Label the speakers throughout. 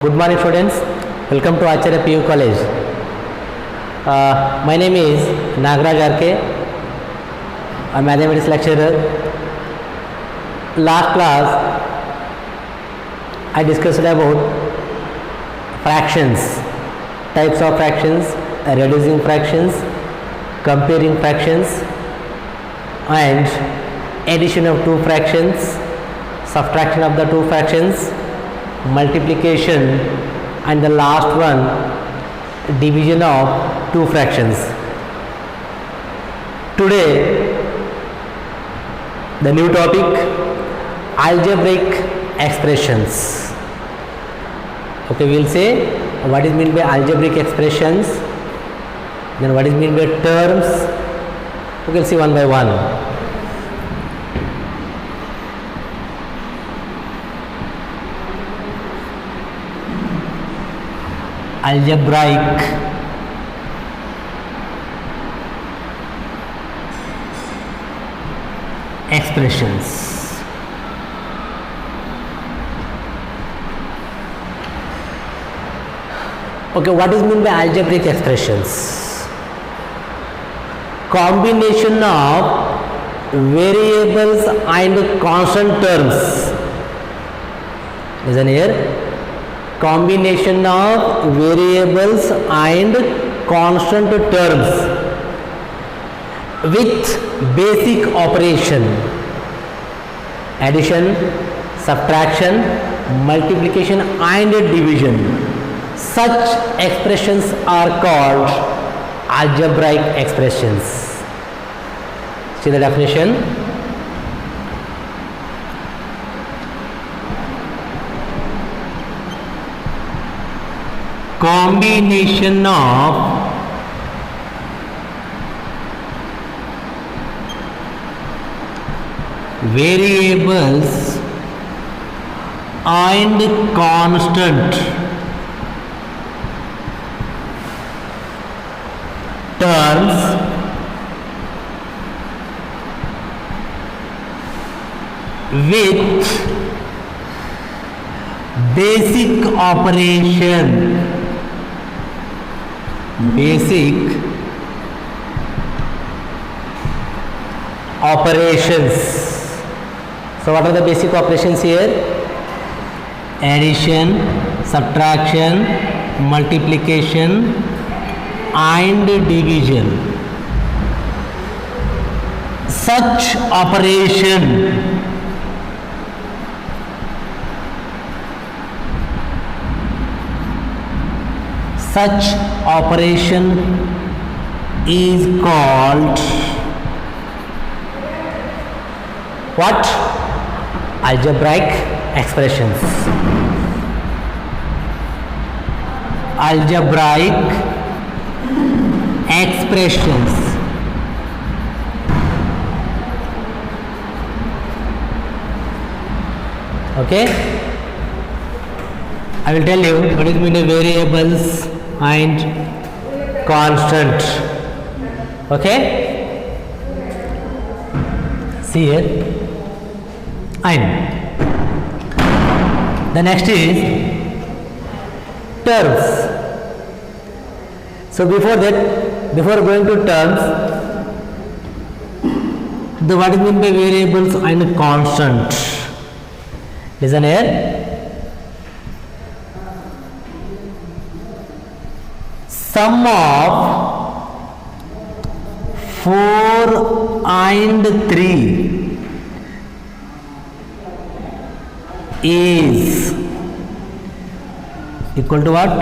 Speaker 1: Good morning students, welcome to Acharya PU College. My name is Nagaraj RK, a mathematics lecturer. Last class I discussed about fractions, types of fractions, reducing fractions, comparing fractions and addition of two fractions, subtraction of the two fractions, multiplication, and the last one division of two fractions. Today the new topic, algebraic expressions. Okay, we will say what is meant by algebraic expressions, then what is meant by terms. We will see one by one. Algebraic expressions. Okay, what is meant by algebraic expressions? Combination of variables and constant terms. Listen here. Combination of variables and constant terms with basic operation, addition, subtraction, multiplication and division. Such expressions are called algebraic expressions. See the definition. Combination of variables and constant terms with basic operation. Basic operations. So what are the basic operations here? Addition, subtraction, multiplication and division. Such operation is called what? Algebraic expressions. Algebraic expressions. Okay, I will tell you what is meant by variables and constant. Okay, see here. And the next is terms. So before going to terms, the what is meant by variables and constant. Listen here. Sum of 4 and 3 is equal to what?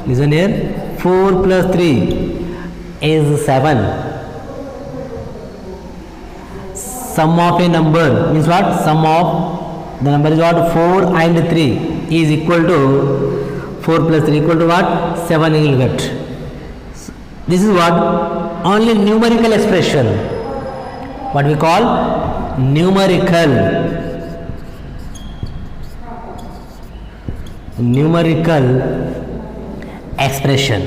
Speaker 1: Listen here. 4 plus 3 is 7. Sum of a number means what? Sum of the number is what? 4 and 3 is equal to 4 plus 3 equal to what? 7 you will get. This is what? Only numerical expression. What we call numerical expression.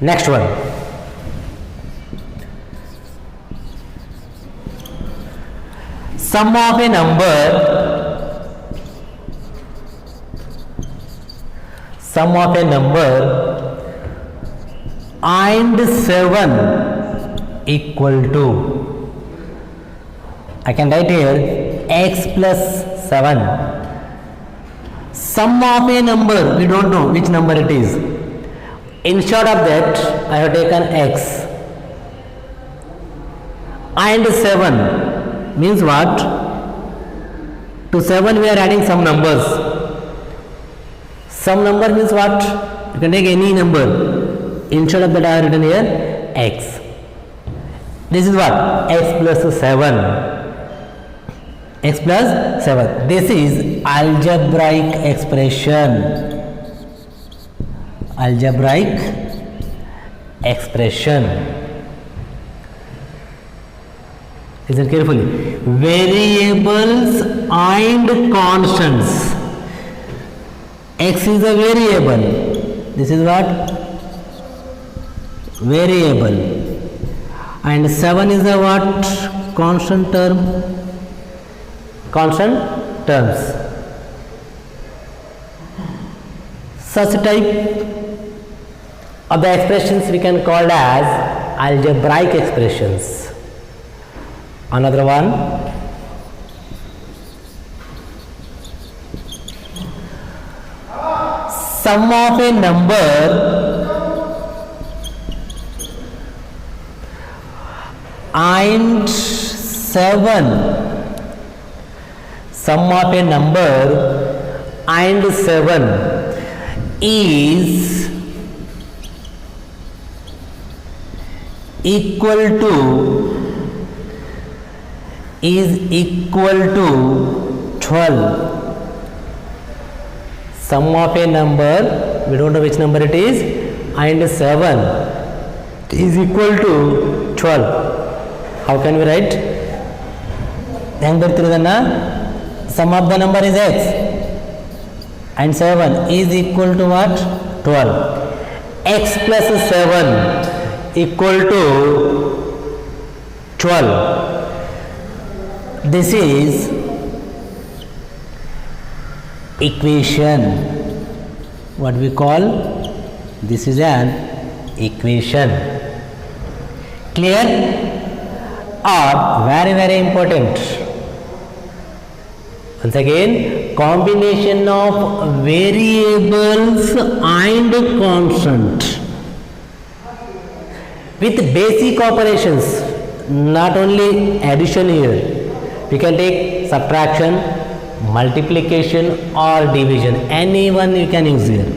Speaker 1: Next one. Sum of a number sum of a number and 7 equal to, I can write here x plus 7. Sum of a number, we don't know which number it is. Instead of that, I have taken x. And 7 means what? To 7 we are adding some numbers. Some number means what? You can take any number. Instead of that, I have written here x. This is what? X plus 7. X plus 7. This is algebraic expression. Algebraic expression. Listen carefully. Variables and constants. X is a variable. This is what? Variable. And 7 is a what? Constant term. Constant terms. Such type of the expressions we can call as algebraic expressions. Another one, sum of a number and 7. Sum of a number and 7 is equal to 12. Sum of a number, we don't know which number it is, and 7 is equal to 12. How can we write? Sum of the number is x and 7 is equal to what? 12. X plus 7 equal to 12. This is equation. What we call? This is an equation. Clear? Or very, very important. Once again, combination of variables and constant with basic operations, not only addition here. We can take subtraction, multiplication or division. Any one you can use here.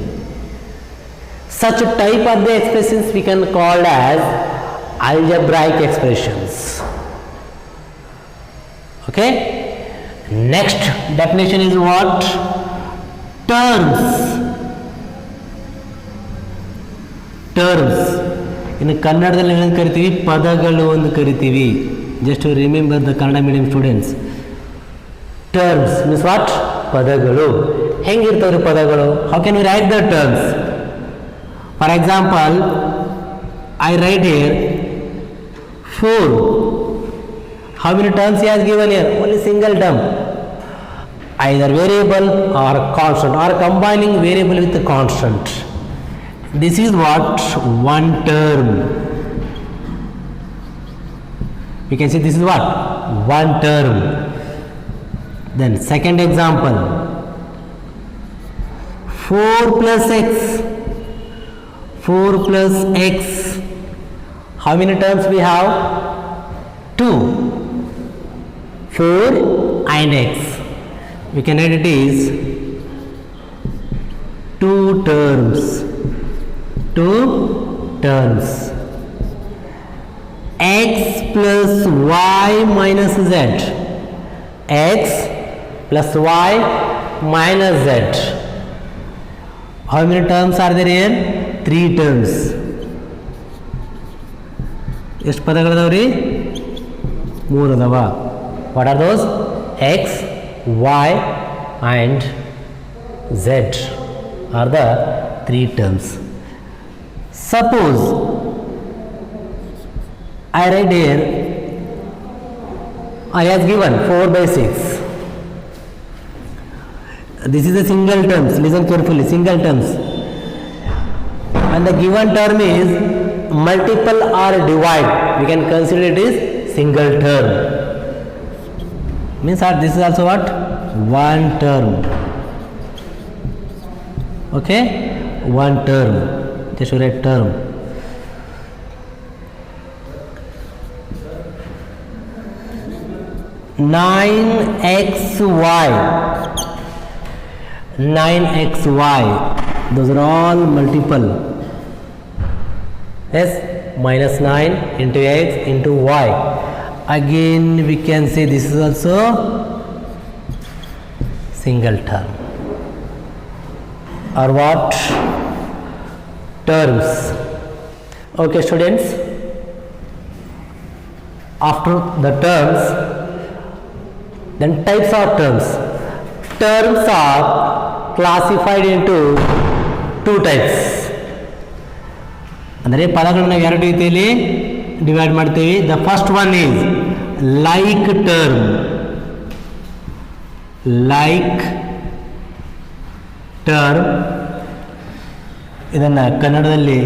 Speaker 1: Such type of the expressions we can call as algebraic expressions. Okay? Next definition is what? Terms. Terms. In ಕನ್ನಡದಲ್ಲಿ ಏನು ಕರಿತೀವಿ? ಪದಗಳು ಎಂದು ಕರಿತೀವಿ. Just to remember the Kannada medium students. Terms means what? ಪದಗಳು. ಹೆಂಗಿರ್ತವ್ರಿ ಪದಗಳು? How can we write the terms? For example, I write here 4. How many terms he has given here? Only single term. Either variable or constant, or combining variable with the constant. This is what? One term. You can see this is what? One term. Then second example, 4 plus x. 4 plus x. How many terms we have? 2. 4 and x. We can write it is 2 terms. 2 terms. X plus y minus z. X plus y minus z. How many terms are there here? 3 terms. ಎಷ್ಟು ಪದಗಳದಾವ್ರಿ? 3 ಅದಾವ. What are those? X, y and z are the 3 terms. Suppose I write here, I have given 4 by 6. This is a single terms. Listen carefully. Single terms. and the given term is multiple or divide, we can consider it is single term. Means that this is also what? One term. Okay, one term. Just write term. Nine xy. 9xy, those are all multiple. Yes, minus 9 into x into y. Again we can say this is also single term, or what? Terms. Okay students, after the terms, then types of terms. Terms are classified into two types. ಅಂದರೆ ಪದಗಳನ್ನ ಎರಡು ರೀತಿಯಲ್ಲಿ divide ಮಾಡ್ತೀವಿ. The first one is like term. Like term ಇದನ್ನು ಕನ್ನಡದಲ್ಲಿ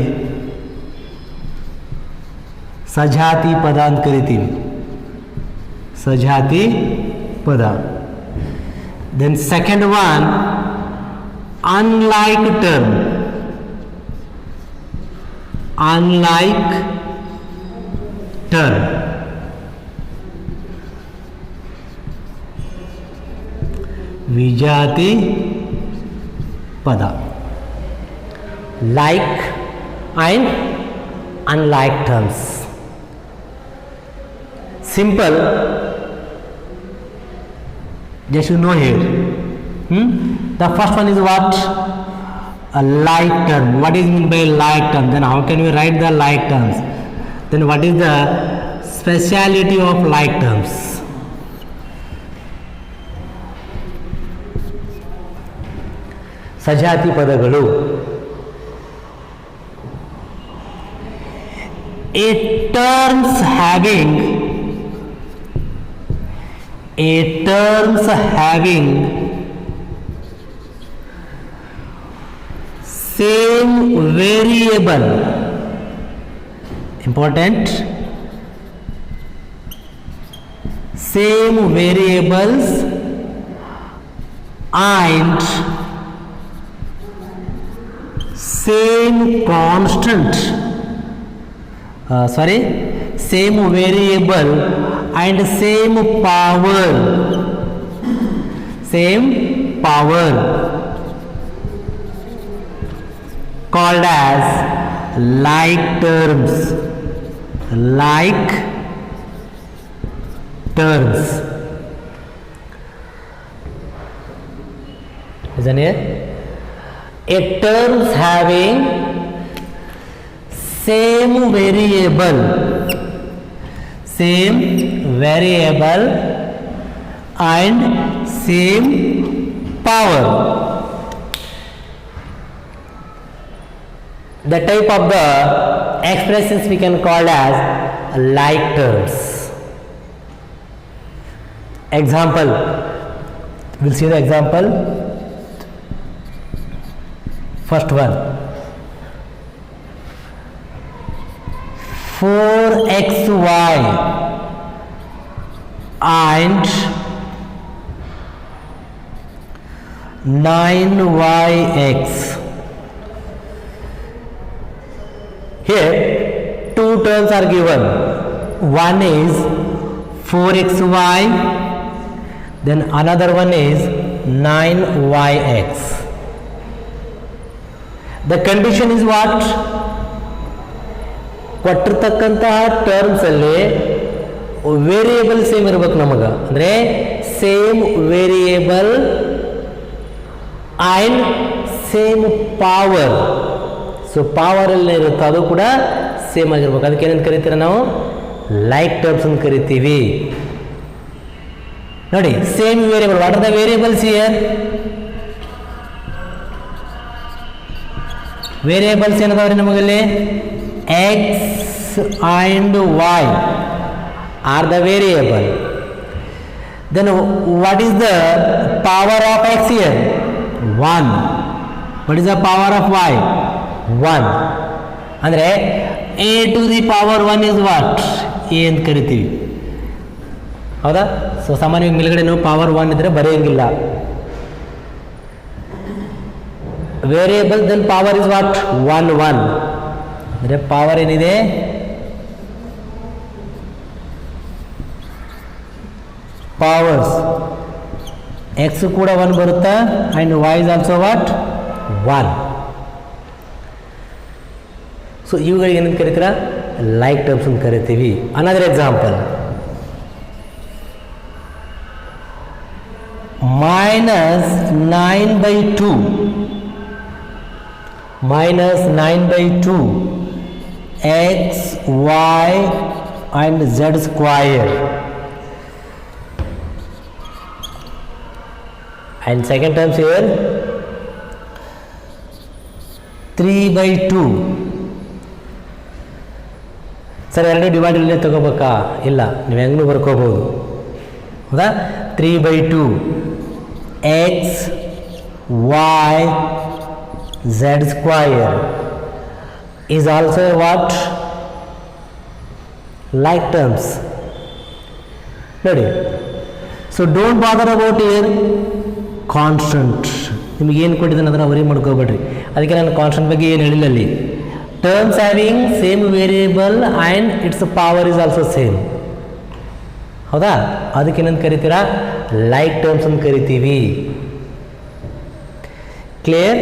Speaker 1: ಸಜಾತಿ ಪದ ಅಂತ ಕರಿತೀವಿ. ಸಜಾತಿ ಪದ. Then second one, unlike term. Unlike term. ವಿಜಾತಿ ಪದ. Like and unlike terms. Simple. Just you know here. The first one is what? A like term. What is meant by like term? Then how can we write the like terms? Then what is the speciality of like terms? ಸಜಾತಿ ಪದಗಳು. A terms having same variable, important, same variables and same constant, same variable and same power, called as like terms. Like terms. Isn't it? A terms having same variable and same power. The type of the expressions we can call as like terms. Example, we'll see the example. First one, 4xy and 9yx. Here two terms are given. One is 4xy, then another one is 9yx. The condition is what? ಕೊಟ್ಟಿರ್ತಕ್ಕಂತಹ terms ಅಲ್ಲಿ variable same ಇರಬೇಕು ನಮಗೆ. ಅಂದರೆ same variable and same power. So power ಎಲ್ಲ ಇರುತ್ತೆ ಅದು ಕೂಡ same ಆಗಿರ್ಬೇಕು. ಅದಕ್ಕೆ ಏನಂತ ಕರಿತೀರ ನಾವು? ಲೈಕ್ ಟರ್ಮ್ಸ್ ಅಂತ ಕರಿತೀವಿ. ನೋಡಿ, same variable. What are the variables here? Variables ಏನದಾವ್ರಿ ನಮಗಲ್ಲಿ? x and y are the variable. Then what is the power of x here? 1. What is the power of y? 1. ಅಂದರೆ a to the power 1 is what, a ಅಂತ ಕರಿತೀವಿ. ಹೌದಾ? So ಸಾಮಾನ್ಯವಾಗಿ ಮೇಲ್ಗಡೆ ನಾವು power 1 ಇದ್ರೆ ಬರೆಯೋಂಗಿಲ್ಲ. Variable then power is what 1 1 ಅಂದರೆ ಪವರ್ ಏನಿದೆ ಪವರ್ಸ್ ಎಕ್ಸ್ ಕೂಡ 1 ಬರುತ್ತಾ and y is also what 1. So ಇವುಗಳಿಗೆ ಏನಂತ ಕರಿತೀರಾ? ಲೈಕ್ ಟರ್ಮ್ಸ್ ಅಂತ ಕರಿತೀವಿ. Another example, -9/2 -9/2 x y and z square, and second terms here 3/2. Sir ಎರಡು ಡಿವೈಡ್ ಇಲ್ಲೇ ತಗೋಬೇಕಾ? ಇಲ್ಲ, ನೀವು ಹೆಂಗೂ ಬರ್ಕೋಬೋದು. ಹೌದಾ? 3/2 x y z square is also what? Like terms. ನೋಡಿ, so don't bother about year constant. ನಿಮಗೆ ಏನು ಕೊಟ್ಟಿದ್ದಾನೆ ಅದನ್ನು ವರಿ ಮಾಡ್ಕೋಬೇಡ್ರಿ. ಅದಕ್ಕೆ ನಾನು ಕಾನ್ಸ್ಟಂಟ್ ಬಗ್ಗೆ ಏನು ಹೇಳಿಲ್ಲ ಅಲ್ಲಿ. Terms having same variable and its power is also same. ಹೌದಾ? ಅದಕ್ಕೆ ಏನಂತ ಕರಿತೀರಾ? ಲೈಕ್ ಟರ್ಮ್ಸ್ ಅಂತ ಕರಿತೀವಿ. ಕ್ಲಿಯರ್?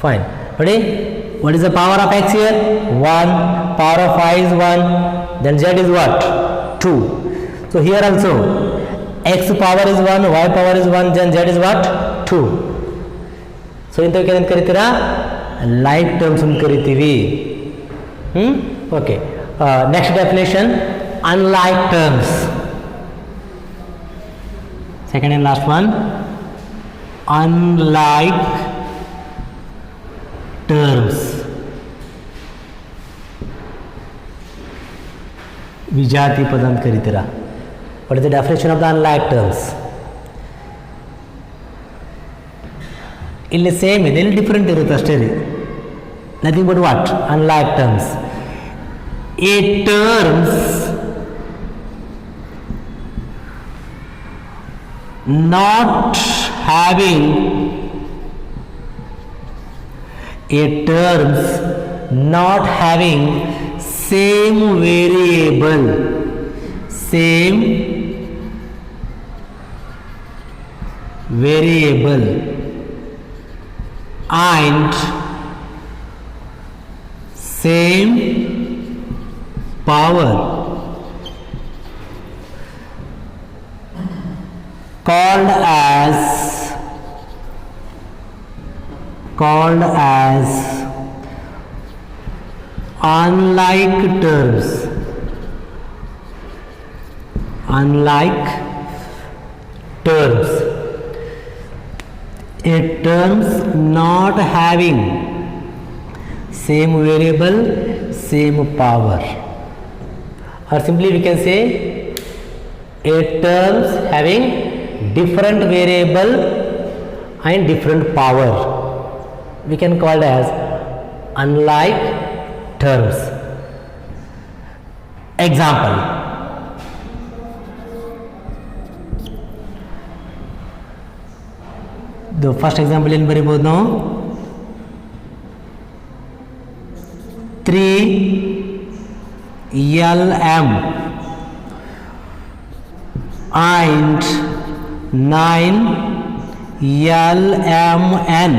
Speaker 1: ಫೈನ್. ನೋಡಿ, what is the power of x here? 1. Power of y is 1. Then z is what? 2. So here also x power is 1, y power is 1, then z is what? 2. So ಇಂಥವಕ್ಕೆ ಏನಂತ ಕರಿತೀರಾ? Like terms ಅಂತ ಕರಿತೀವಿ. Okay, next definition, unlike terms. Second and last one, unlike terms. ವಿಜಾತಿ ಪದ ಅಂತ ಕರಿತೀರಾ. What is the definition of the unlike terms? ಇಲ್ಲಿ same ಇದೆ, ಇಲ್ಲಿ different ಇರುತ್ತೆ ಅಷ್ಟೇ ರೀ. Nothing but what? Unlike terms. A terms not having same variable and same power called as unlike terms. A terms not having same variable, same power, or simply we can say a terms having different variable and different power, we can call it as unlike terms. Example, the first example ಏನು ಬರೀಬಹುದು ನಾವು? 3lm and 9lmn.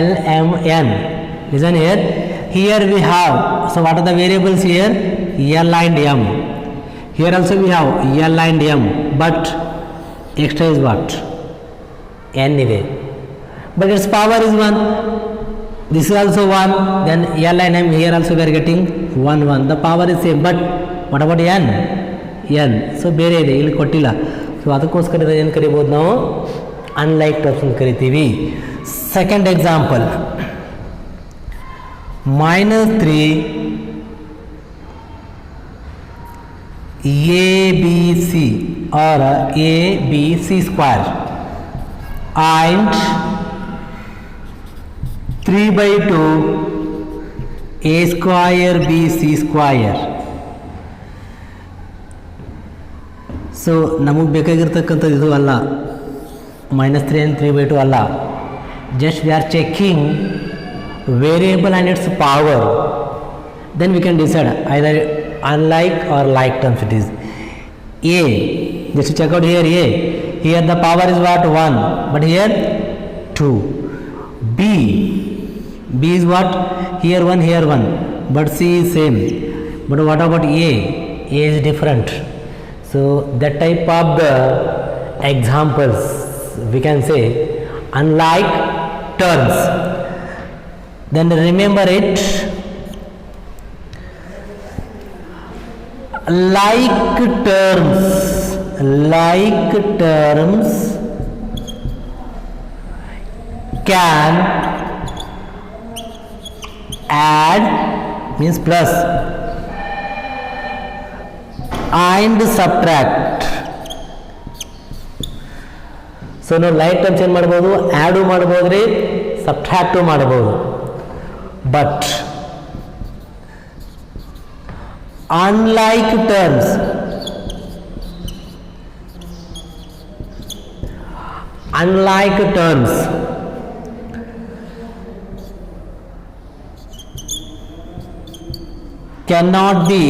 Speaker 1: lmn. Listen here. Here we have, so what are the variables here? L and m. Here also we have L and m, but extra is what? N ಇದೆ. But its power is 1. This is also 1. Then L and m, here also we are getting 1 1. The power is same, but what about n? n. So ಬೇರೆ ಇದೆ, ಇಲ್ಲಿ ಕೊಟ್ಟಿಲ್ಲ. So ಅದಕ್ಕೋಸ್ಕರ ಏನು ಕರಿಬೋದು ನಾವು? Unlike terms ಅಂತ ಕರಿತೀವಿ. Second example, -3 ABC or a b c square and 3 by 2 a square b c square. So ನಮಗೆ ಬೇಕಾಗಿರ್ತಕ್ಕಂಥದ್ದು ಇದು ಅಲ್ಲ, -3 and 3 by 2 ಅಲ್ಲ. Just we are checking variable and its power. Then we can decide either unlike or like terms it is. A, just check out here A. Here the power is what? 1, but here 2. B is what? Here 1, here 1, but C is same. But what about A? A is different. So that type of the examples we can say unlike terms. Then remember it, like terms can add means plus and subtract. So ನಾವು like terms ಏನು ಮಾಡ್ಬೋದು, ad ಮಾಡ್ಬೋದು ರೀ, ಸಬ್ಟ್ರಾಕ್ಟು ಮಾಡ್ಬೋದು. But unlike terms cannot be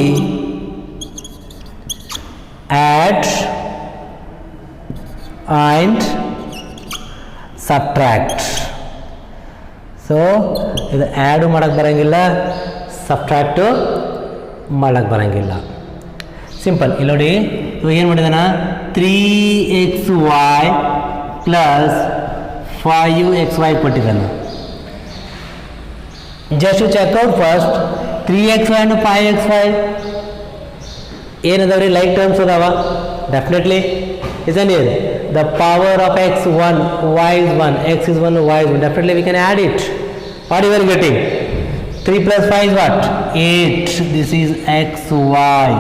Speaker 1: add and subtract. So ಇದು ad ಮಾಡೋಕ್ಕೆ ಬರೋಂಗಿಲ್ಲ, ಸಬ್ಟ್ರಾಕ್ಟು ಮಾಡೋಕ್ಕೆ ಬರೋಂಗಿಲ್ಲ. ಸಿಂಪಲ್. ಇಲ್ಲಿ ನೋಡಿ, ಇವಾಗ ಏನು ಮಾಡಿದಾನ, 3xy ಪ್ಲಸ್ 5xy ಕೊಟ್ಟಿದ್ದಾನೆ. Just check out first 3xy and 5xy ಏನದಾವ್ರಿ, ಲೈಕ್ ಟರ್ಮ್ಸ್ ಅದಾವ. Definitely isn't it? The power of x 1, y is 1, x is 1, y is 1. Definitely we can add it. What you are getting? 3 plus 5 is what? 8. This is x y.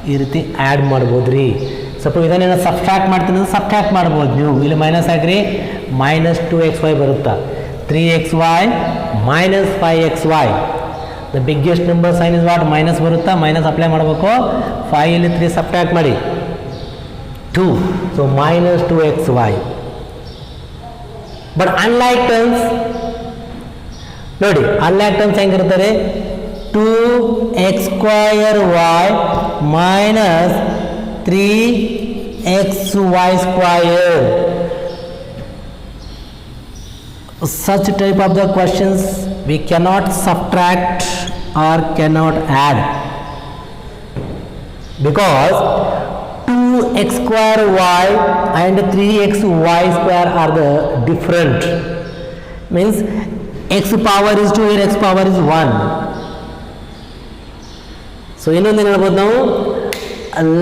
Speaker 1: ಈ ರೀತಿ add ಮಾಡ್ಬೋದು ರೀ. Suppose ಇದನ್ನೇನು subtract ಮಾಡ್ತೀನಿ ಅಂದ್ರೆ subtract ಮಾಡ್ಬೋದು ನೀವು. ಇಲ್ಲಿ ಮೈನಸ್ ಹಾಕ್ರಿ, -2xy ಬರುತ್ತಾ. 3xy minus 5xy. The biggest number sign is what? Minus ಬರುತ್ತಾ. ಮೈನಸ್ ಅಪ್ಲೈ ಮಾಡಬೇಕು. 5 ಇಲ್ಲಿ 3 ಸಬ್ಟ್ರಾಕ್ಟ್ ಮಾಡಿ 2. So minus 2xy. But unlike terms ನೋಡಿ, unlike terms ಹೆಂಗಿರ್ತಾರೆ, 2x square y minus 3xy square. Such type of the questions we cannot subtract or cannot add, because 2x square y and 3xy square are the different. Means x power is 2, here x power is 1. So ಇನ್ನೊಂದೇನು ಹೇಳ್ಬೋದು ನಾವು,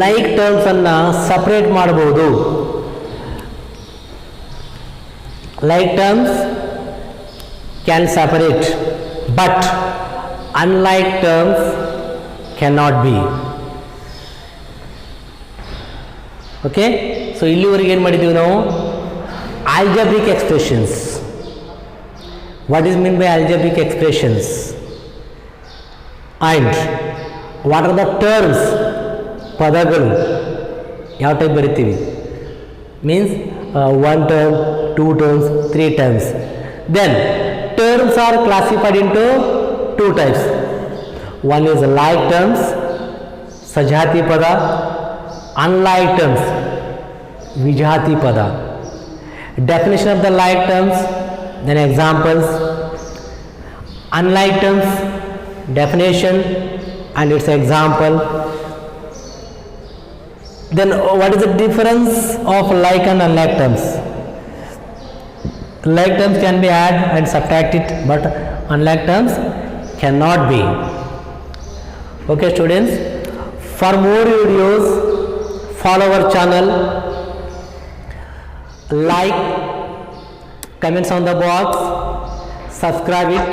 Speaker 1: like terms ಅನ್ನ separate ಮಾಡಬಹುದು. Like terms can separate, but unlike terms can not be. Okay. So ಇಲ್ಲಿವರೆಗೆ ಏನು ಮಾಡಿದ್ದೀವಿ ನಾವು, algebraic expressions. What is mean by algebraic expressions and what are the terms, ಪದಗಳು ಯಾವ ಟೈಪ್ ಬರಿತೀವಿ. Means 1 term, 2 terms, 3 terms. Then terms are classified into 2 types. One is like terms, ಸಜಾತಿ ಪದ. Unlike terms, ವಿಜಾತಿ ಪದ. Definition of the like terms, then examples. Unlike terms, definition and its example. Then what is the difference of like and unlike terms? Like terms can be add and subtracted, but unlike terms cannot be. Okay students, for more videos follow our channel, like, comments on the box, subscribe it.